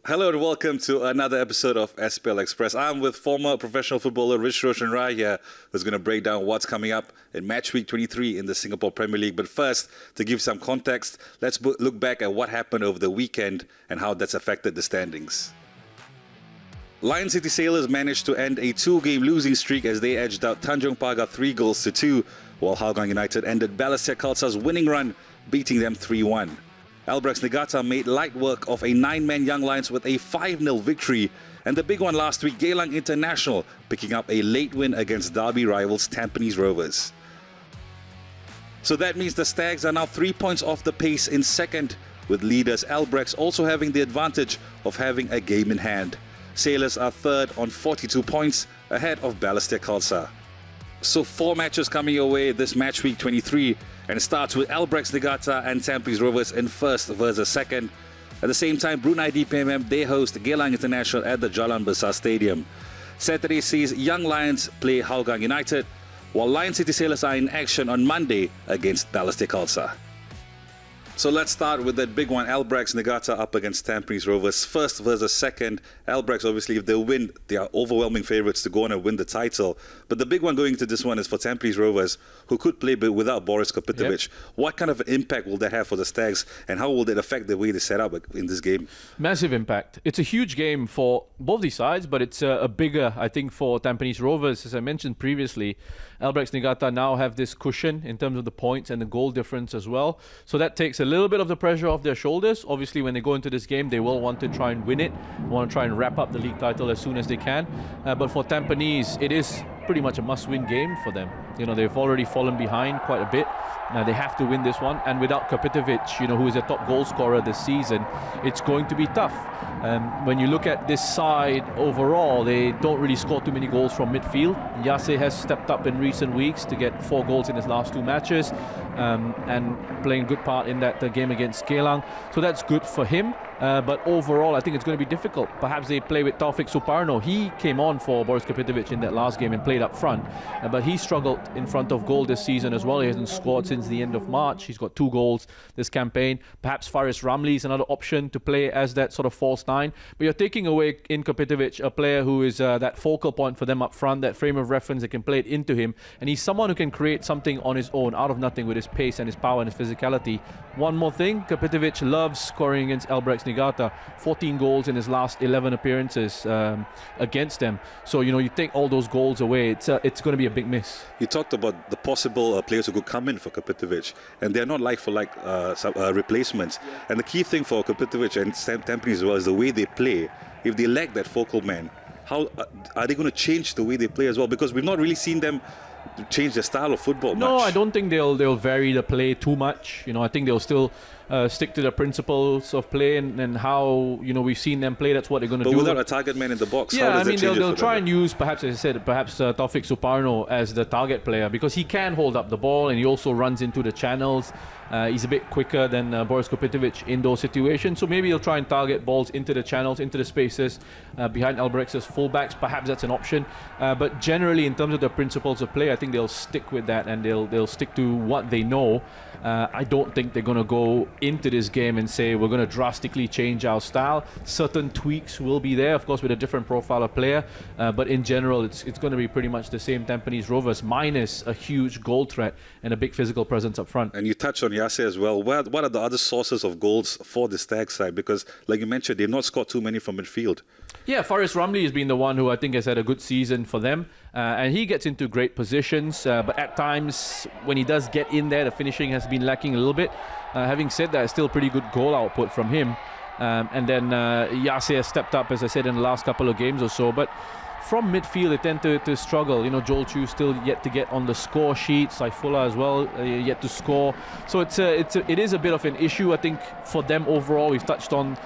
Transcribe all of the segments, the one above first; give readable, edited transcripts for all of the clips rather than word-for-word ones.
Hello and welcome to another episode of SPL Express. I'm with former professional footballer Rhysh Roshan Rai here, who's going to break down what's coming up in Matchweek 23 in the Singapore Premier League. But first, to give some context, let's look back at what happened over the weekend and how that's affected the standings. Lion City Sailors managed to end a two-game losing streak as they edged out Tanjong Pagar 3-2, while Hougang United ended Balestier Khalsa's winning run, beating them 3-1. Albirex and made light work of a 9-man Young Lions with a 5-0 victory. And the big one last week, Geylang International picking up a late win against derby rivals Tampines Rovers. So that means the Stags are now 3 points off the pace in second, with leaders Albirex also having the advantage of having a game in hand. Sailors are third on 42 points, ahead of Balestier Khalsa. So 4 matches coming your way this match week 23, and it starts with Albirex and Tampines Rovers in first versus second. At the same time, Brunei DPMM, they host Geylang International at the Jalan Besar Stadium. Saturday sees Young Lions play Hougang United, while Lion City Sailors are in action on Monday against Balestier Khalsa. So let's start with that big one, Albirex up against Tampines Rovers. First versus second. Albirex, obviously, if they win, they are overwhelming favourites to go on and win the title. But the big one going into this one is for Tampines Rovers, who could play without Boris Kopitovic. Yep. What kind of an impact will that have for the Stags, and how will it affect the way they set up in this game? Massive impact. It's a huge game for both these sides, but it's a bigger, I think, for Tampines Rovers. As I mentioned previously, Albirex now have this cushion in terms of the points and the goal difference as well. So that takes a little bit of the pressure off their shoulders. Obviously, when they go into this game, they will want to try and win it, want to try and wrap up the league title as soon as they can. But for Tampines, it is pretty much a must-win game for them. You know, they've already fallen behind quite a bit. Now they have to win this one, and without Kopitovic, you know, who is a top goal scorer this season, it's going to be tough. When you look at this side overall, they don't really score too many goals from midfield. Yase has stepped up in recent weeks to get 4 goals in his last 2 matches, and playing a good part in that game against Geylang. So that's good for him. But overall, I think it's going to be difficult. Perhaps they play with Taufik Suparno. He came on for Boris Kopitovic in that last game and played up front. But he struggled in front of goal this season as well. He hasn't scored since the end of March. He's got 2 goals this campaign. Perhaps Faris Ramli is another option to play as that sort of false 9. But you're taking away in Kopitovic a player who is that focal point for them up front, that frame of reference that can play it into him. And he's someone who can create something on his own, out of nothing, with his pace and his power and his physicality. One more thing, Kopitovic loves scoring against Albirex Niigata. 14 goals in his last 11 appearances against them. So, you know, you take all those goals away, it's going to be a big miss. You talked about the possible players who could come in for Kopitovic, and they're not like-for-like replacements. Yeah. And the key thing for Kopitovic and Tampines as well is the way they play. If they lack that focal man, how are they going to change the way they play as well? Because we've not really seen them change their style of football much. No, I don't think they'll vary the play too much. You know, I think they'll still stick to the principles of play and how, you know, we've seen them play. That's what they're going to do. But without a target man in the box, yeah, how does I mean, they'll try and use, perhaps, as I said, Taufik Suparno as the target player, because he can hold up the ball and he also runs into the channels. He's a bit quicker than Boris Kopitovic in those situations. So maybe he'll try and target balls into the channels, into the spaces behind Albrex's fullbacks. Perhaps that's an option. But generally, in terms of the principles of play, I think they'll stick with that and they'll stick to what they know. I don't think they're going to go into this game and say we're going to drastically change our style. Certain tweaks will be there, of course, with a different profile of player. But in general, it's going to be pretty much the same Tampines Rovers, minus a huge goal threat and a big physical presence up front. And you touched on Yase as well. What are the other sources of goals for the Stag side? Because, like you mentioned, they've not scored too many from midfield. Yeah, Faris Ramli has been the one who I think has had a good season for them. And he gets into great positions. But at times, when he does get in there, the finishing has been lacking a little bit. Having said that, still pretty good goal output from him. And then Yase has stepped up, as I said, in the last couple of games or so. But from midfield, they tend to struggle. You know, Joel Chu still yet to get on the score sheet. Saifullah as well, yet to score. So it is a bit of an issue, I think, for them overall. We've touched on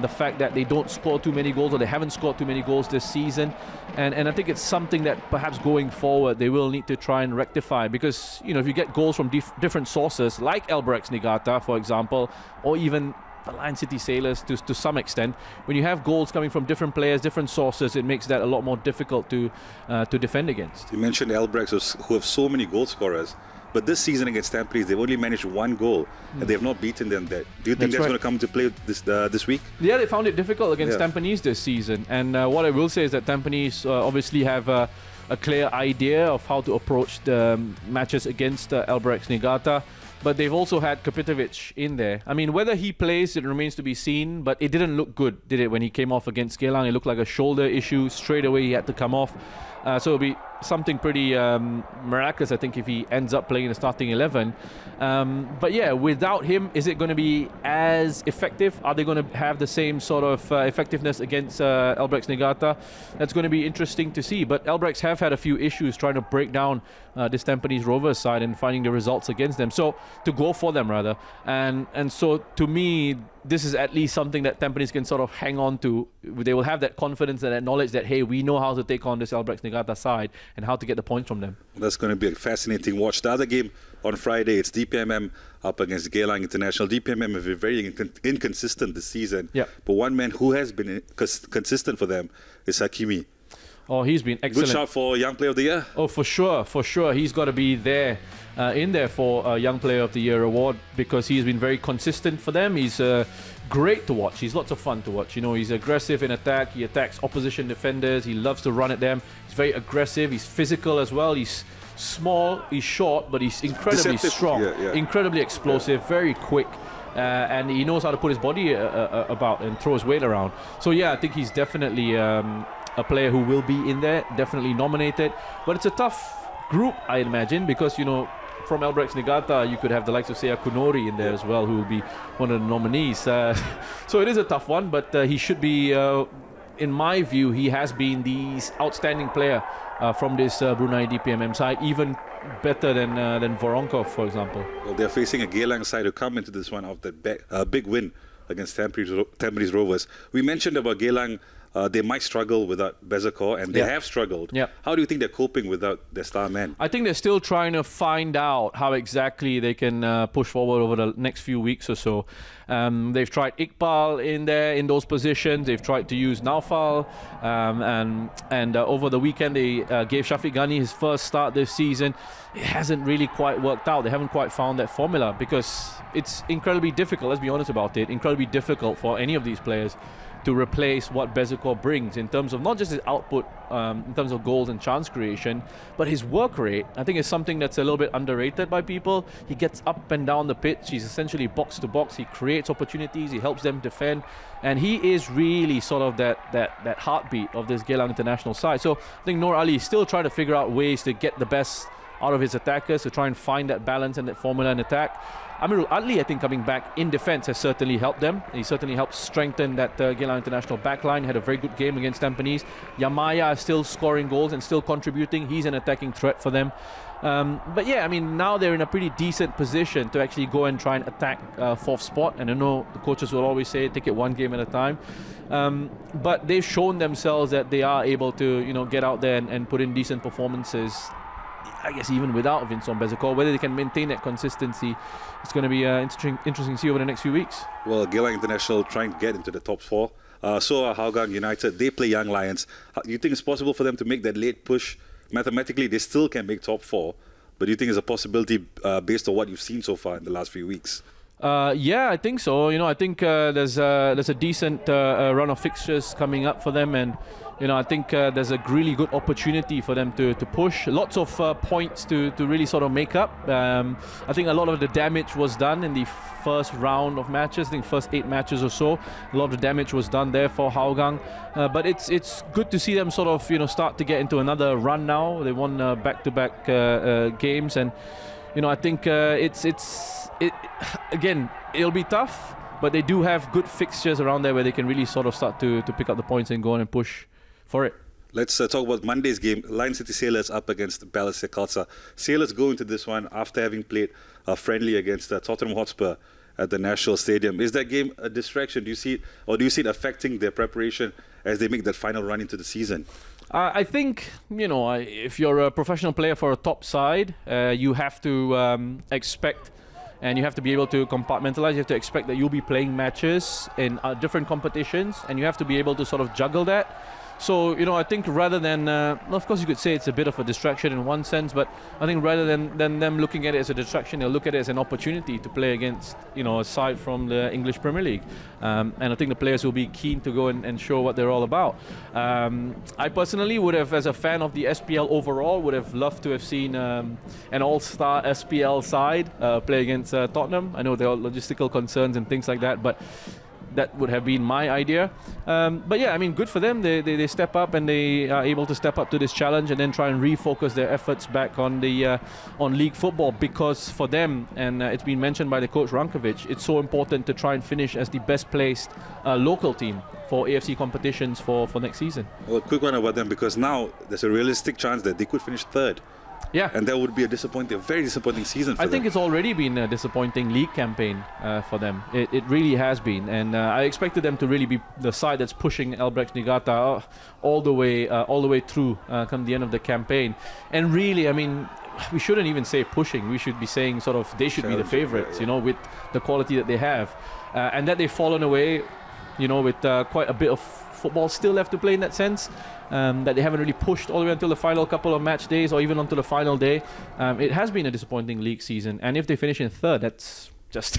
the fact that they don't score too many goals, or they haven't scored too many goals this season. And I think it's something that perhaps going forward they will need to try and rectify, because, you know, if you get goals from different sources, like Albirex Niigata, for example, or even the Lion City Sailors to some extent, when you have goals coming from different players, different sources, it makes that a lot more difficult to defend against. You mentioned Albirex, who have so many goal scorers, But this season against Tampines, they've only managed one goal, and they have not beaten them there. Do you think that's right. going to come into play this week? Yeah, they found it difficult against Tampines this season. And what I will say is that Tampines obviously have a clear idea of how to approach the matches against Albirex Niigata. But they've also had Kapitovic in there. I mean, whether he plays, it remains to be seen. But it didn't look good, did it, when he came off against Geylang? It looked like a shoulder issue. Straight away, he had to come off. So it'll be something pretty miraculous, I think, if he ends up playing in the starting 11. But yeah, without him, is it going to be as effective? Are they going to have the same sort of effectiveness against Albirex Niigata? That's going to be interesting to see. But Albirex have had a few issues trying to break down this Tampines Rovers side and finding the results against them. So to go for them, rather. And so to me, this is at least something that Tampines can sort of hang on to. They will have that confidence and that knowledge that, hey, we know how to take on this Albirex Niigata side and how to get the points from them. That's going to be a fascinating watch. The other game on Friday, it's DPMM up against Geylang International. DPMM have been very inconsistent this season. Yeah. But one man who has been consistent for them is Hakimi. Oh, he's been excellent. Good shot for Young Player of the Year. Oh, for sure. He's got to be there, in there for a Young Player of the Year award because he's been very consistent for them. He's great to watch. He's lots of fun to watch. You know, he's aggressive in attack. He attacks opposition defenders. He loves to run at them. He's very aggressive. He's physical as well. He's small. He's short, but he's incredibly Deceptive. strong, incredibly explosive, very quick. And he knows how to put his body about and throw his weight around. So yeah, I think he's definitely a player who will be in there, definitely nominated. But it's a tough group, I imagine, because, you know, from Albirex Niigata, you could have the likes of Seya Kunori in there as well, who will be one of the nominees. So it is a tough one, but he should be, in my view, he has been the outstanding player from this Brunei DPMM side, even better than Voronkov, for example. Well, they're facing a Geylang side who come into this one after that big win against Tampines Rovers. We mentioned about Geylang. They might struggle without Bezakor, and they have struggled. Yeah. How do you think they're coping without their star man? I think they're still trying to find out how exactly they can push forward over the next few weeks or so. They've tried Iqbal in there in those positions. They've tried to use Naufal, and over the weekend they gave Shafiq Ghani his first start this season. It hasn't really quite worked out. They haven't quite found that formula because it's incredibly difficult. Let's be honest about it. Incredibly difficult for any of these players to replace what Bezakor brings in terms of not just his output, in terms of goals and chance creation, but his work rate. I think is something that's a little bit underrated by people. He gets up and down the pitch. He's essentially box to box. He creates opportunities. He helps them defend. And he is really sort of that heartbeat of this Geylang International side. So I think Noor Ali is still trying to figure out ways to get the best out of his attackers, to try and find that balance and that formula in attack. Amirul Adli, I think, coming back in defence has certainly helped them. He certainly helped strengthen that Geylang International backline. Had a very good game against Tampines. Yamaya is still scoring goals and still contributing. He's an attacking threat for them. But yeah, I mean, now they're in a pretty decent position to actually go and try and attack fourth spot. And I know the coaches will always say, take it one game at a time. But they've shown themselves that they are able to, you know, get out there and put in decent performances. I guess even without Vincent Bezakor, whether they can maintain that consistency, it's going to be interesting to see over the next few weeks. Well, Geylang International trying to get into the top four. So are Hougang United. They play Young Lions. Do you think it's possible for them to make that late push? Mathematically, they still can make top four. But do you think it's a possibility based on what you've seen so far in the last few weeks? Yeah, I think so. You know, I think there's a decent run of fixtures coming up for them, and you know, I think there's a really good opportunity for them to push. Lots of points to really sort of make up. I think a lot of the damage was done in the first round of matches. I think first 8 matches or so. A lot of the damage was done there for Hougang. But it's good to see them sort of, you know, start to get into another run now. They won back-to-back games, and you know, I think again, it'll be tough, but they do have good fixtures around there where they can really sort of start to pick up the points and go on and push for it. Let's talk about Monday's game. Lion City Sailors up against Balestier Khalsa. Sailors go into this one after having played a friendly against Tottenham Hotspur at the National Stadium. Is that game a distraction? Do you see it affecting their preparation as they make that final run into the season? I think, you know, if you're a professional player for a top side, you have to expect, and you have to be able to compartmentalize. You have to expect that you'll be playing matches in different competitions, and you have to be able to sort of juggle that. So, I think rather than, of course you could say it's a bit of a distraction in one sense, but I think rather than them looking at it as a distraction, they'll look at it as an opportunity to play against, a side from the English Premier League. And I think the players will be keen to go and show what they're all about. I personally would have, as a fan of the SPL overall, would have loved to have seen an all-star SPL side play against Tottenham. I know there are logistical concerns and things like that, but that would have been my idea. But yeah, I mean, good for them. They step up and they are able to step up to this challenge and then try and refocus their efforts back on the on league football, because for them, and it's been mentioned by the coach Rankovic, it's so important to try and finish as the best placed local team for AFC competitions for next season. Well, a quick one about them, because now there's a realistic chance that they could finish third. Yeah. And that would be a very disappointing season for them. I think it's already been a disappointing league campaign for them. It really has been. And I expected them to really be the side that's pushing Albirex Niigata all the way through come the end of the campaign. And really, I mean, we shouldn't even say pushing. We should be saying sort of they should be the favourites, with the quality that they have. And that they've fallen away, with quite a bit of football still left to play in that sense, that they haven't really pushed all the way until the final couple of match days or even until the final day. It has been a disappointing league season, and if they finish in third, that's just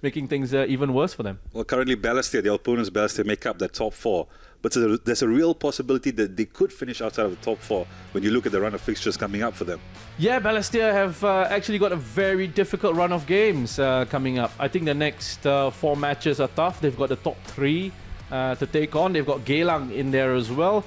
making things even worse for them. Well, currently Balestier, the opponents Balestier, make up the top four, but there's a real possibility that they could finish outside of the top four when you look at the run of fixtures coming up for them. Yeah, Balestier have actually got a very difficult run of games coming up. I think the next 4 matches are tough. They've got the top 3 to take on. They've got Geylang in there as well.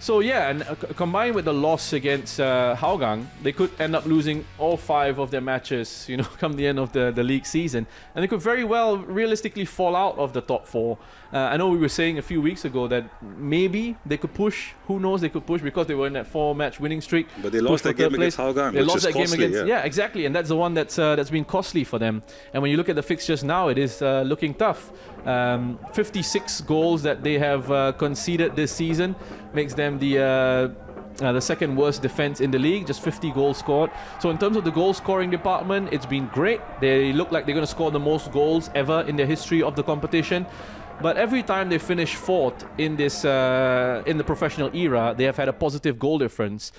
So yeah, and combined with the loss against Hougang, they could end up losing all 5 of their matches, come the end of the league season. And they could very well realistically fall out of the top 4. I know we were saying a few weeks ago that maybe they could push. Who knows, they could push because they were in that 4-match winning streak. But they lost that game against Hougang, They lost that game costly, against, yeah, exactly. And that's the one that's been costly for them. And when you look at the fixtures now, it is looking tough. 56 goals that they have conceded this season makes them the second worst defense in the league, just 50 goals scored. So in terms of the goal scoring department, it's been great. They look like they're going to score the most goals ever in the history of the competition. But every time they finish 4th in this in the professional era, they have had a positive goal difference.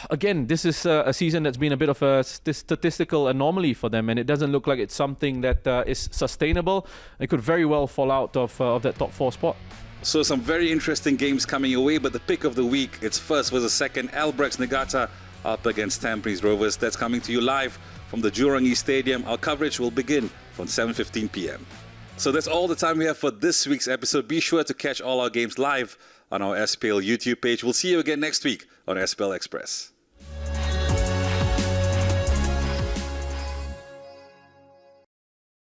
Again, this is a season that's been a bit of a statistical anomaly for them, and it doesn't look like it's something that is sustainable. They could very well fall out of that top 4 spot. So some very interesting games coming away, but the pick of the week, it's first versus second, Albirex Niigata up against Tampines Rovers. That's coming to you live from the Jurong East Stadium. Our coverage will begin from 7:15 p.m. So that's all the time we have for this week's episode. Be sure to catch all our games live on our SPL YouTube page. We'll see you again next week on SPL Express.